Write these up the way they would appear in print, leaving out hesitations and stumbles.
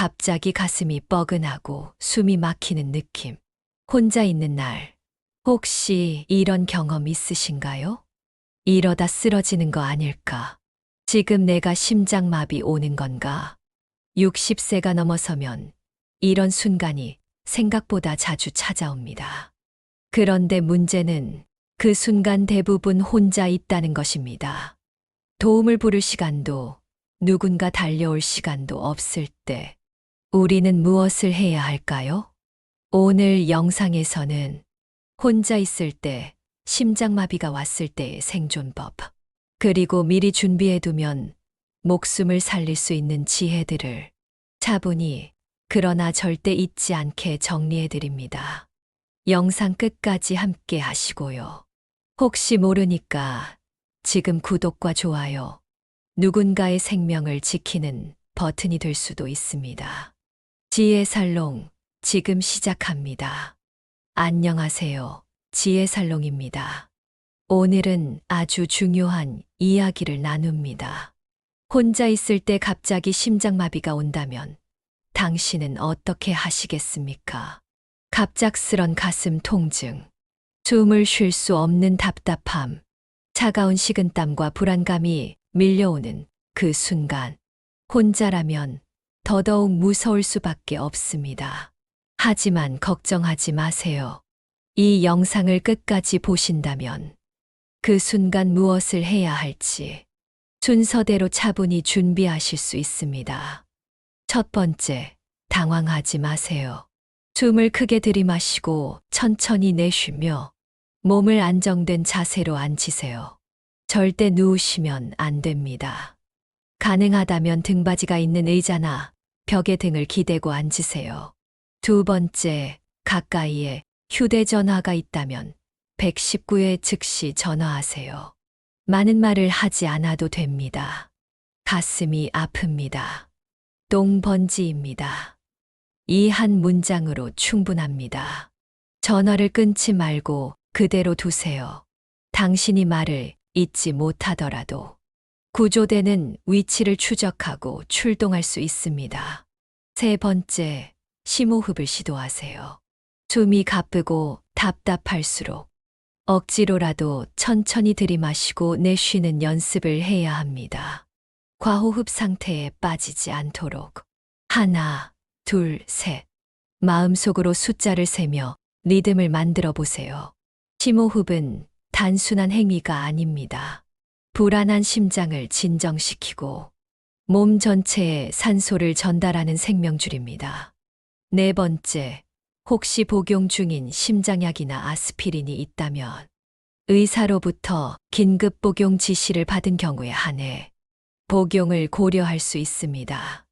갑자기 가슴이 뻐근하고 숨이 막히는 느낌. 혼자 있는 날, 혹시 이런 경험 있으신가요? 이러다 쓰러지는 거 아닐까? 지금 내가 심장마비 오는 건가? 60세가 넘어서면 이런 순간이 생각보다 자주 찾아옵니다. 그런데 문제는 그 순간 대부분 혼자 있다는 것입니다. 도움을 부를 시간도 누군가 달려올 시간도 없을 때 우리는 무엇을 해야 할까요? 오늘 영상에서는 혼자 있을 때, 심장마비가 왔을 때의 생존법, 그리고 미리 준비해두면 목숨을 살릴 수 있는 지혜들을 차분히 그러나 절대 잊지 않게 정리해드립니다. 영상 끝까지 함께 하시고요. 혹시 모르니까 지금 구독과 좋아요, 누군가의 생명을 지키는 버튼이 될 수도 있습니다. 지혜살롱 지금 시작합니다. 안녕하세요. 지혜살롱입니다. 오늘은 아주 중요한 이야기를 나눕니다. 혼자 있을 때 갑자기 심장마비가 온다면 당신은 어떻게 하시겠습니까? 갑작스런 가슴 통증, 숨을 쉴 수 없는 답답함, 차가운 식은땀과 불안감이 밀려오는 그 순간, 혼자라면 더더욱 무서울 수밖에 없습니다. 하지만 걱정하지 마세요. 이 영상을 끝까지 보신다면 그 순간 무엇을 해야 할지 순서대로 차분히 준비하실 수 있습니다. 첫 번째, 당황하지 마세요. 숨을 크게 들이마시고 천천히 내쉬며 몸을 안정된 자세로 앉히세요. 절대 누우시면 안 됩니다. 가능하다면 등받이가 있는 의자나 벽에 등을 기대고 앉으세요. 두 번째, 가까이에 휴대전화가 있다면 119에 즉시 전화하세요. 많은 말을 하지 않아도 됩니다. 가슴이 아픕니다. 똥 번지입니다. 이 한 문장으로 충분합니다. 전화를 끊지 말고 그대로 두세요. 당신이 말을 잊지 못하더라도 구조대는 위치를 추적하고 출동할 수 있습니다. 세 번째, 심호흡을 시도하세요. 숨이 가쁘고 답답할수록 억지로라도 천천히 들이마시고 내쉬는 연습을 해야 합니다. 과호흡 상태에 빠지지 않도록. 하나, 둘, 셋. 마음속으로 숫자를 세며 리듬을 만들어 보세요. 심호흡은 단순한 행위가 아닙니다. 불안한 심장을 진정시키고 몸 전체에 산소를 전달하는 생명줄입니다. 네 번째, 혹시 복용 중인 심장약이나 아스피린이 있다면 의사로부터 긴급 복용 지시를 받은 경우에 한해 복용을 고려할 수 있습니다.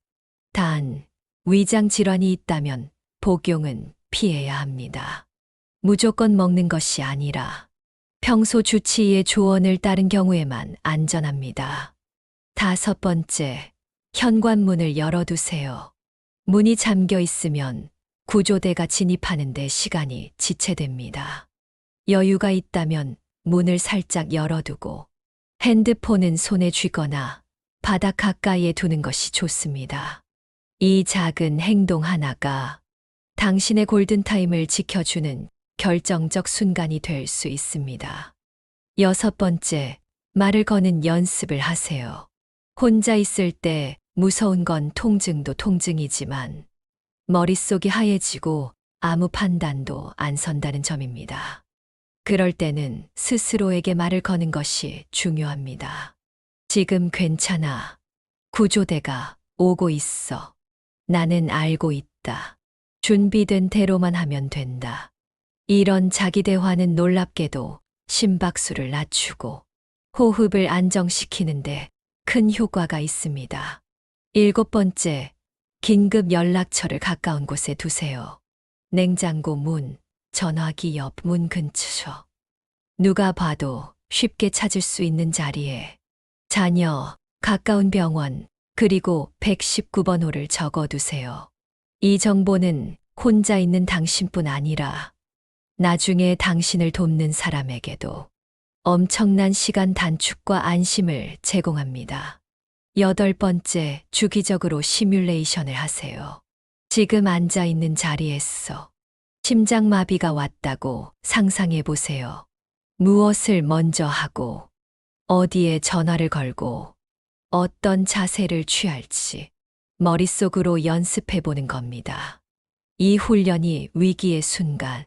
단, 위장 질환이 있다면 복용은 피해야 합니다. 무조건 먹는 것이 아니라 평소 주치의의 조언을 따른 경우에만 안전합니다. 다섯 번째, 현관문을 열어두세요. 문이 잠겨 있으면 구조대가 진입하는 데 시간이 지체됩니다. 여유가 있다면 문을 살짝 열어두고 핸드폰은 손에 쥐거나 바닥 가까이에 두는 것이 좋습니다. 이 작은 행동 하나가 당신의 골든타임을 지켜주는 결정적 순간이 될 수 있습니다. 여섯 번째, 말을 거는 연습을 하세요. 혼자 있을 때 무서운 건 통증도 통증이지만 머릿속이 하얘지고 아무 판단도 안 선다는 점입니다. 그럴 때는 스스로에게 말을 거는 것이 중요합니다. 지금 괜찮아. 구조대가 오고 있어. 나는 알고 있다. 준비된 대로만 하면 된다. 이런 자기 대화는 놀랍게도 심박수를 낮추고 호흡을 안정시키는데 큰 효과가 있습니다. 일곱 번째, 긴급 연락처를 가까운 곳에 두세요. 냉장고 문, 전화기 옆 문 근처. 누가 봐도 쉽게 찾을 수 있는 자리에 자녀, 가까운 병원, 그리고 119번호를 적어두세요. 이 정보는 혼자 있는 당신뿐 아니라 나중에 당신을 돕는 사람에게도 엄청난 시간 단축과 안심을 제공합니다. 8번째, 주기적으로 시뮬레이션을 하세요. 지금 앉아 있는 자리에서 심장마비가 왔다고 상상해 보세요. 무엇을 먼저 하고, 어디에 전화를 걸고, 어떤 자세를 취할지 머릿속으로 연습해 보는 겁니다. 이 훈련이 위기의 순간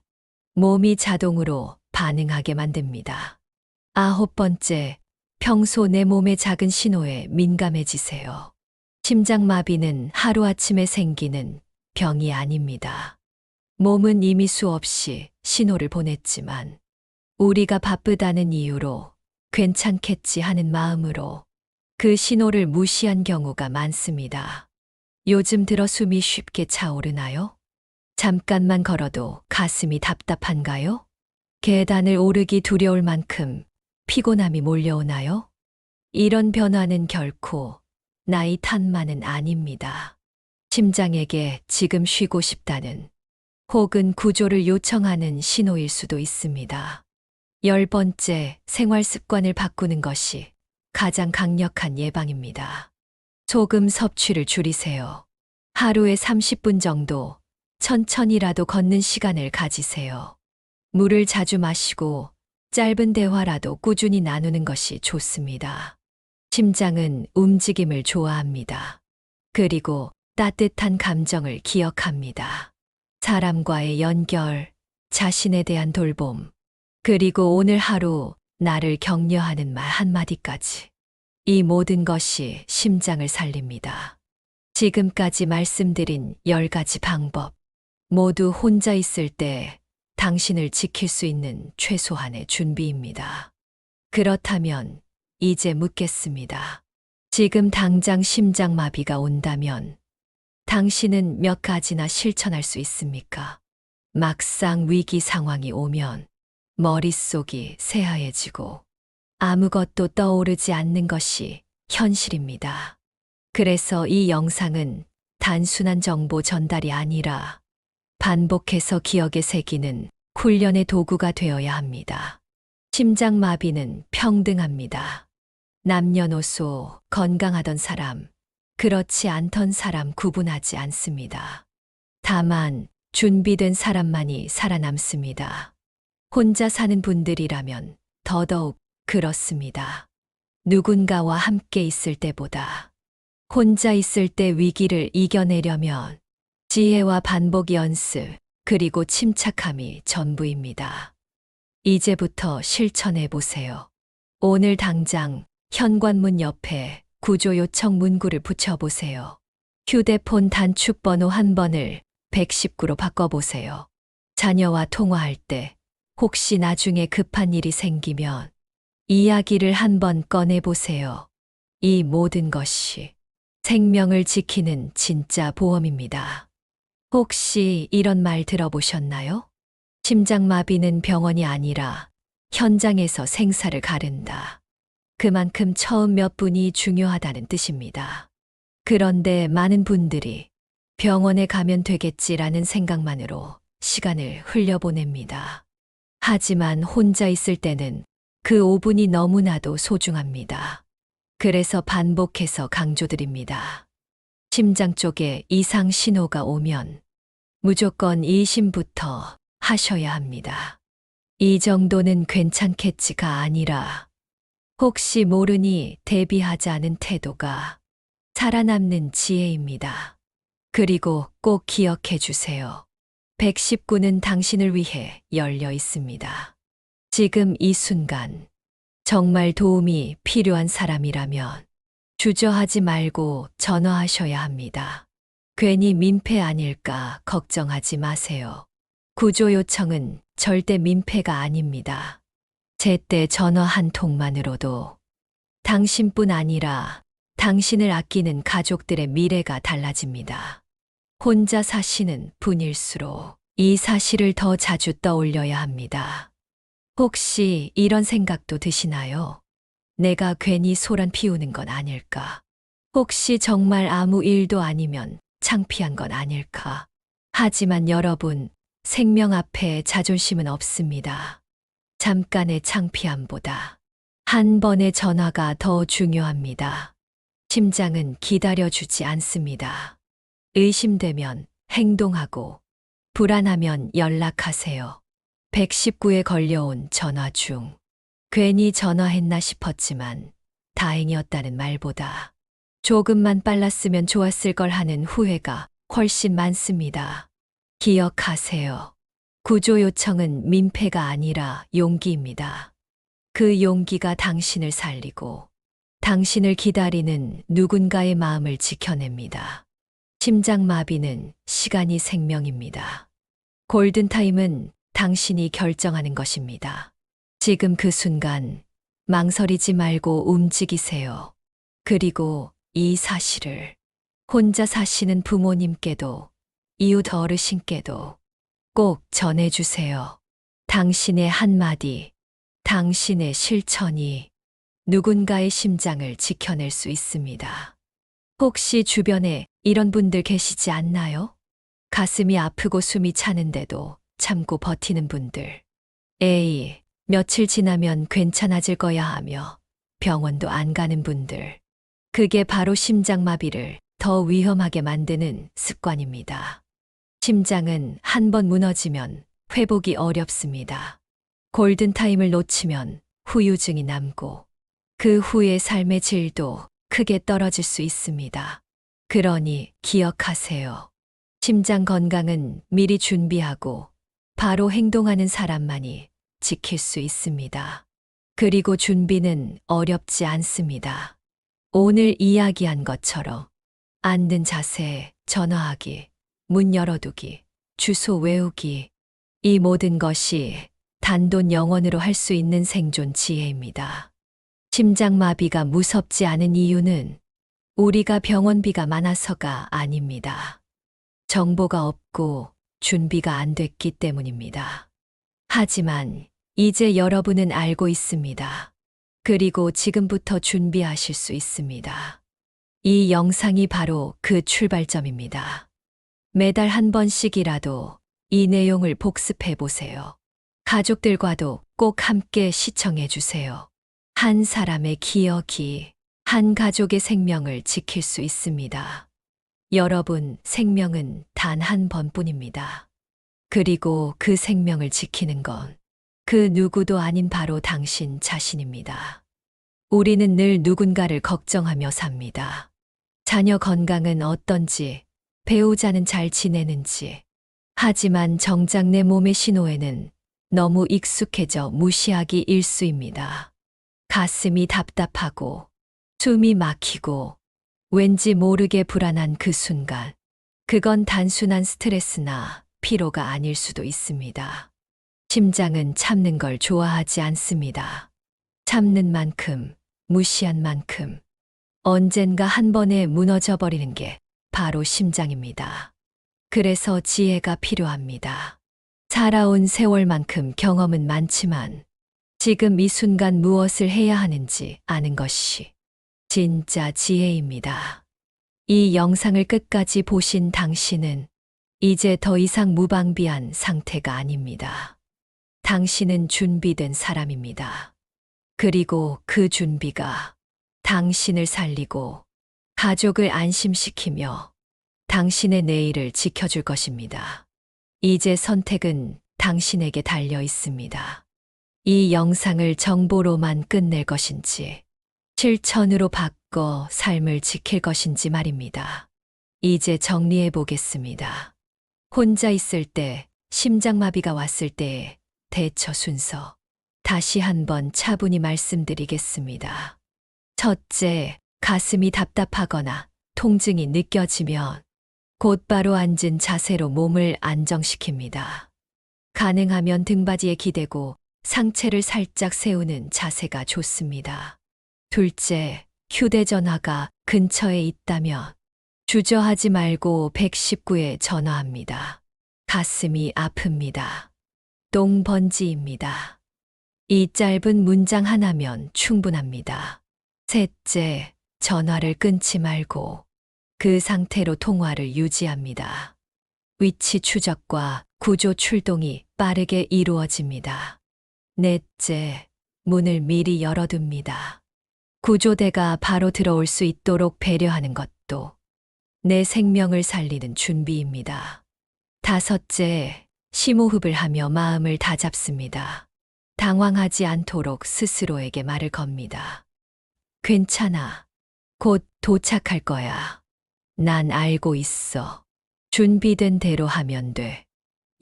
몸이 자동으로 반응하게 만듭니다. 9번째, 평소 내 몸의 작은 신호에 민감해지세요. 심장마비는 하루아침에 생기는 병이 아닙니다. 몸은 이미 수없이 신호를 보냈지만 우리가 바쁘다는 이유로 괜찮겠지 하는 마음으로 그 신호를 무시한 경우가 많습니다. 요즘 들어 숨이 쉽게 차오르나요? 잠깐만 걸어도 가슴이 답답한가요? 계단을 오르기 두려울 만큼 피곤함이 몰려오나요? 이런 변화는 결코 나이 탓만은 아닙니다. 심장에게 지금 쉬고 싶다는 혹은 구조를 요청하는 신호일 수도 있습니다. 10번째, 생활 습관을 바꾸는 것이 가장 강력한 예방입니다. 소금 섭취를 줄이세요. 하루에 30분 정도 천천히라도 걷는 시간을 가지세요. 물을 자주 마시고 짧은 대화라도 꾸준히 나누는 것이 좋습니다. 심장은 움직임을 좋아합니다. 그리고 따뜻한 감정을 기억합니다. 사람과의 연결, 자신에 대한 돌봄, 그리고 오늘 하루 나를 격려하는 말 한마디까지. 이 모든 것이 심장을 살립니다. 지금까지 말씀드린 10가지 방법, 모두 혼자 있을 때 당신을 지킬 수 있는 최소한의 준비입니다. 그렇다면 이제 묻겠습니다. 지금 당장 심장마비가 온다면 당신은 몇 가지나 실천할 수 있습니까? 막상 위기 상황이 오면 머릿속이 새하얘지고 아무것도 떠오르지 않는 것이 현실입니다. 그래서 이 영상은 단순한 정보 전달이 아니라 반복해서 기억에 새기는 훈련의 도구가 되어야 합니다. 심장마비는 평등합니다. 남녀노소, 건강하던 사람, 그렇지 않던 사람 구분하지 않습니다. 다만 준비된 사람만이 살아남습니다. 혼자 사는 분들이라면 더더욱 그렇습니다. 누군가와 함께 있을 때보다 혼자 있을 때 위기를 이겨내려면 지혜와 반복 연습, 그리고 침착함이 전부입니다. 이제부터 실천해 보세요. 오늘 당장 현관문 옆에 구조 요청 문구를 붙여보세요. 휴대폰 단축번호 한 번을 119로 바꿔보세요. 자녀와 통화할 때 혹시 나중에 급한 일이 생기면 이야기를 한번 꺼내보세요. 이 모든 것이 생명을 지키는 진짜 보험입니다. 혹시 이런 말 들어보셨나요? 심장마비는 병원이 아니라 현장에서 생사를 가른다. 그만큼 처음 몇 분이 중요하다는 뜻입니다. 그런데 많은 분들이 병원에 가면 되겠지라는 생각만으로 시간을 흘려보냅니다. 하지만 혼자 있을 때는 그 5분이 너무나도 소중합니다. 그래서 반복해서 강조드립니다. 심장 쪽에 이상 신호가 오면 무조건 이심부터 하셔야 합니다. 이 정도는 괜찮겠지가 아니라 혹시 모르니 대비하자는 태도가 살아남는 지혜입니다. 그리고 꼭 기억해 주세요. 119는 당신을 위해 열려 있습니다. 지금 이 순간 정말 도움이 필요한 사람이라면 주저하지 말고 전화하셔야 합니다. 괜히 민폐 아닐까 걱정하지 마세요. 구조 요청은 절대 민폐가 아닙니다. 제때 전화 한 통만으로도 당신뿐 아니라 당신을 아끼는 가족들의 미래가 달라집니다. 혼자 사시는 분일수록 이 사실을 더 자주 떠올려야 합니다. 혹시 이런 생각도 드시나요? 내가 괜히 소란 피우는 건 아닐까? 혹시 정말 아무 일도 아니면 창피한 건 아닐까? 하지만 여러분, 생명 앞에 자존심은 없습니다. 잠깐의 창피함보다 한 번의 전화가 더 중요합니다. 심장은 기다려주지 않습니다. 의심되면 행동하고, 불안하면 연락하세요. 119에 걸려온 전화 중, 괜히 전화했나 싶었지만 다행이었다는 말보다 조금만 빨랐으면 좋았을 걸 하는 후회가 훨씬 많습니다. 기억하세요. 구조 요청은 민폐가 아니라 용기입니다. 그 용기가 당신을 살리고 당신을 기다리는 누군가의 마음을 지켜냅니다. 심장마비는 시간이 생명입니다. 골든타임은 당신이 결정하는 것입니다. 지금 그 순간 망설이지 말고 움직이세요. 그리고 이 사실을 혼자 사시는 부모님께도 이웃 어르신께도 꼭 전해주세요. 당신의 한마디, 당신의 실천이 누군가의 심장을 지켜낼 수 있습니다. 혹시 주변에 이런 분들 계시지 않나요? 가슴이 아프고 숨이 차는데도 참고 버티는 분들. 에이, 며칠 지나면 괜찮아질 거야 하며 병원도 안 가는 분들. 그게 바로 심장마비를 더 위험하게 만드는 습관입니다. 심장은 한 번 무너지면 회복이 어렵습니다. 골든타임을 놓치면 후유증이 남고 그 후의 삶의 질도 크게 떨어질 수 있습니다. 그러니 기억하세요. 심장 건강은 미리 준비하고 바로 행동하는 사람만이 지킬 수 있습니다. 그리고 준비는 어렵지 않습니다. 오늘 이야기한 것처럼 앉는 자세, 전화하기, 문 열어두기, 주소 외우기, 이 모든 것이 단돈 영원으로 할 수 있는 생존 지혜입니다. 심장마비가 무섭지 않은 이유는 우리가 병원비가 많아서가 아닙니다. 정보가 없고 준비가 안 됐기 때문입니다. 하지만 이제 여러분은 알고 있습니다. 그리고 지금부터 준비하실 수 있습니다. 이 영상이 바로 그 출발점입니다. 매달 한 번씩이라도 이 내용을 복습해 보세요. 가족들과도 꼭 함께 시청해 주세요. 한 사람의 기억이 한 가족의 생명을 지킬 수 있습니다. 여러분, 생명은 단 한 번뿐입니다. 그리고 그 생명을 지키는 건 그 누구도 아닌 바로 당신 자신입니다. 우리는 늘 누군가를 걱정하며 삽니다. 자녀 건강은 어떤지, 배우자는 잘 지내는지. 하지만 정작 내 몸의 신호에는 너무 익숙해져 무시하기 일쑤입니다. 가슴이 답답하고, 숨이 막히고, 왠지 모르게 불안한 그 순간. 그건 단순한 스트레스나 피로가 아닐 수도 있습니다. 심장은 참는 걸 좋아하지 않습니다. 참는 만큼, 무시한 만큼, 언젠가 한 번에 무너져 버리는 게 바로 심장입니다. 그래서 지혜가 필요합니다. 살아온 세월만큼 경험은 많지만 지금 이 순간 무엇을 해야 하는지 아는 것이 진짜 지혜입니다. 이 영상을 끝까지 보신 당신은 이제 더 이상 무방비한 상태가 아닙니다. 당신은 준비된 사람입니다. 그리고 그 준비가 당신을 살리고 가족을 안심시키며 당신의 내일을 지켜줄 것입니다. 이제 선택은 당신에게 달려 있습니다. 이 영상을 정보로만 끝낼 것인지, 실천으로 바꿔 삶을 지킬 것인지 말입니다. 이제 정리해 보겠습니다. 혼자 있을 때, 심장마비가 왔을 때의 대처 순서. 다시 한번 차분히 말씀드리겠습니다. 첫째, 가슴이 답답하거나 통증이 느껴지면 곧바로 앉은 자세로 몸을 안정시킵니다. 가능하면 등받이에 기대고 상체를 살짝 세우는 자세가 좋습니다. 둘째, 휴대전화가 근처에 있다면 주저하지 말고 119에 전화합니다. 가슴이 아픕니다. 똥 번지입니다. 이 짧은 문장 하나면 충분합니다. 셋째, 전화를 끊지 말고 그 상태로 통화를 유지합니다. 위치 추적과 구조 출동이 빠르게 이루어집니다. 넷째, 문을 미리 열어둡니다. 구조대가 바로 들어올 수 있도록 배려하는 것도 내 생명을 살리는 준비입니다. 다섯째, 심호흡을 하며 마음을 다잡습니다. 당황하지 않도록 스스로에게 말을 겁니다. 괜찮아. 곧 도착할 거야. 난 알고 있어. 준비된 대로 하면 돼.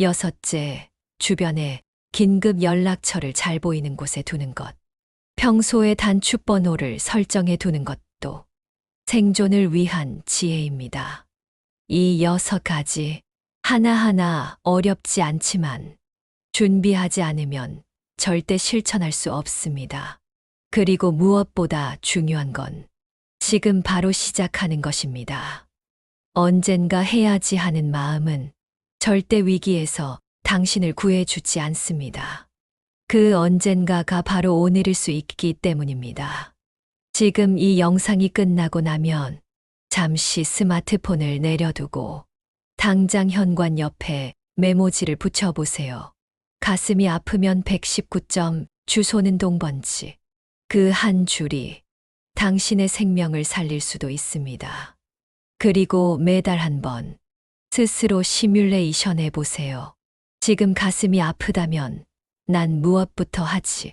여섯째, 주변에 긴급 연락처를 잘 보이는 곳에 두는 것. 평소에 단축번호를 설정해 두는 것도 생존을 위한 지혜입니다. 이 6가지 하나하나 어렵지 않지만 준비하지 않으면 절대 실천할 수 없습니다. 그리고 무엇보다 중요한 건 지금 바로 시작하는 것입니다. 언젠가 해야지 하는 마음은 절대 위기에서 당신을 구해주지 않습니다. 그 언젠가가 바로 오늘일 수 있기 때문입니다. 지금 이 영상이 끝나고 나면 잠시 스마트폰을 내려두고 당장 현관 옆에 메모지를 붙여보세요. 가슴이 아프면 119점, 주소는 동번지. 그 한 줄이 당신의 생명을 살릴 수도 있습니다. 그리고 매달 한 번 스스로 시뮬레이션 해보세요. 지금 가슴이 아프다면 난 무엇부터 하지?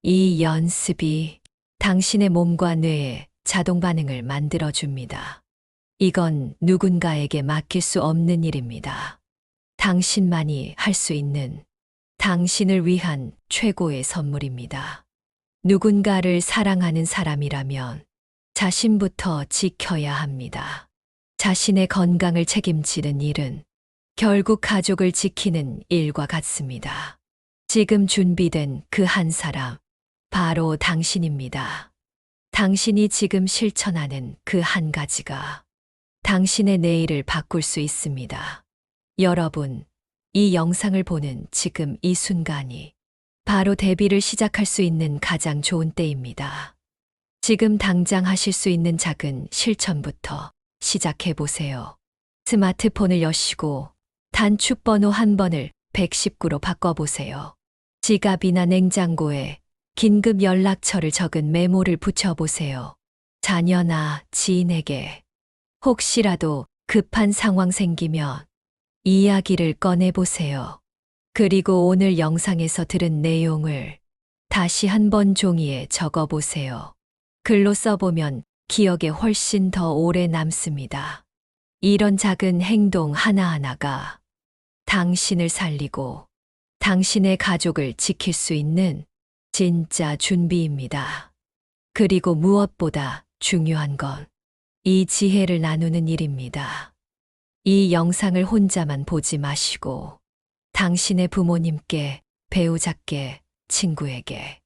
이 연습이 당신의 몸과 뇌에 자동 반응을 만들어줍니다. 이건 누군가에게 맡길 수 없는 일입니다. 당신만이 할 수 있는 당신을 위한 최고의 선물입니다. 누군가를 사랑하는 사람이라면 자신부터 지켜야 합니다. 자신의 건강을 책임지는 일은 결국 가족을 지키는 일과 같습니다. 지금 준비된 그 한 사람, 바로 당신입니다. 당신이 지금 실천하는 그 한 가지가 당신의 내일을 바꿀 수 있습니다. 여러분, 이 영상을 보는 지금 이 순간이 바로 데뷔를 시작할 수 있는 가장 좋은 때입니다. 지금 당장 하실 수 있는 작은 실천부터 시작해 보세요. 스마트폰을 여시고 단축번호 한 번을 119로 바꿔보세요. 지갑이나 냉장고에 긴급 연락처를 적은 메모를 붙여보세요. 자녀나 지인에게 혹시라도 급한 상황 생기면 이야기를 꺼내보세요. 그리고 오늘 영상에서 들은 내용을 다시 한번 종이에 적어보세요. 글로 써보면 기억에 훨씬 더 오래 남습니다. 이런 작은 행동 하나하나가 당신을 살리고 당신의 가족을 지킬 수 있는 진짜 준비입니다. 그리고 무엇보다 중요한 건 이 지혜를 나누는 일입니다. 이 영상을 혼자만 보지 마시고 당신의 부모님께, 배우자께, 친구에게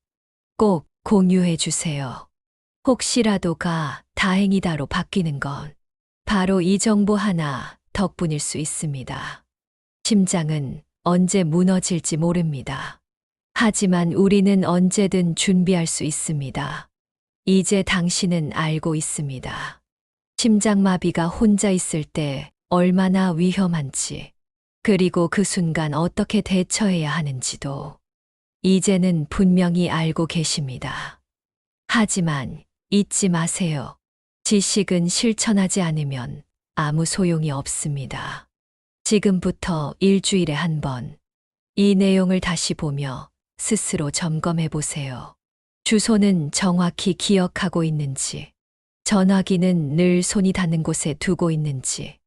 꼭 공유해 주세요. 혹시라도가 다행이다로 바뀌는 건 바로 이 정보 하나 덕분일 수 있습니다. 심장은 언제 무너질지 모릅니다. 하지만 우리는 언제든 준비할 수 있습니다. 이제 당신은 알고 있습니다. 심장마비가 혼자 있을 때 얼마나 위험한지, 그리고 그 순간 어떻게 대처해야 하는지도 이제는 분명히 알고 계십니다. 하지만 잊지 마세요. 지식은 실천하지 않으면 아무 소용이 없습니다. 지금부터 일주일에 한 번 이 내용을 다시 보며 스스로 점검해 보세요. 주소는 정확히 기억하고 있는지, 전화기는 늘 손이 닿는 곳에 두고 있는지,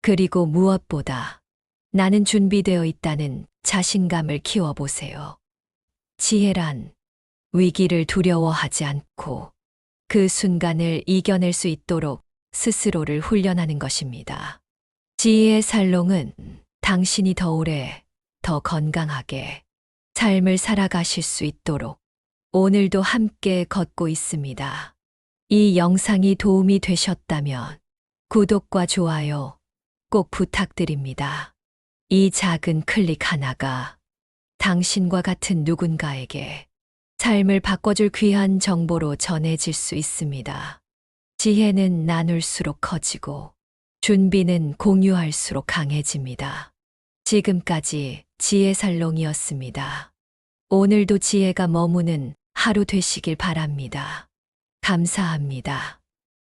그리고 무엇보다 나는 준비되어 있다는 자신감을 키워보세요. 지혜란 위기를 두려워하지 않고 그 순간을 이겨낼 수 있도록 스스로를 훈련하는 것입니다. 지혜의 살롱은 당신이 더 오래, 더 건강하게 삶을 살아가실 수 있도록 오늘도 함께 걷고 있습니다. 이 영상이 도움이 되셨다면 구독과 좋아요 꼭 부탁드립니다. 이 작은 클릭 하나가 당신과 같은 누군가에게 삶을 바꿔줄 귀한 정보로 전해질 수 있습니다. 지혜는 나눌수록 커지고 준비는 공유할수록 강해집니다. 지금까지 지혜살롱이었습니다. 오늘도 지혜가 머무는 하루 되시길 바랍니다. 감사합니다.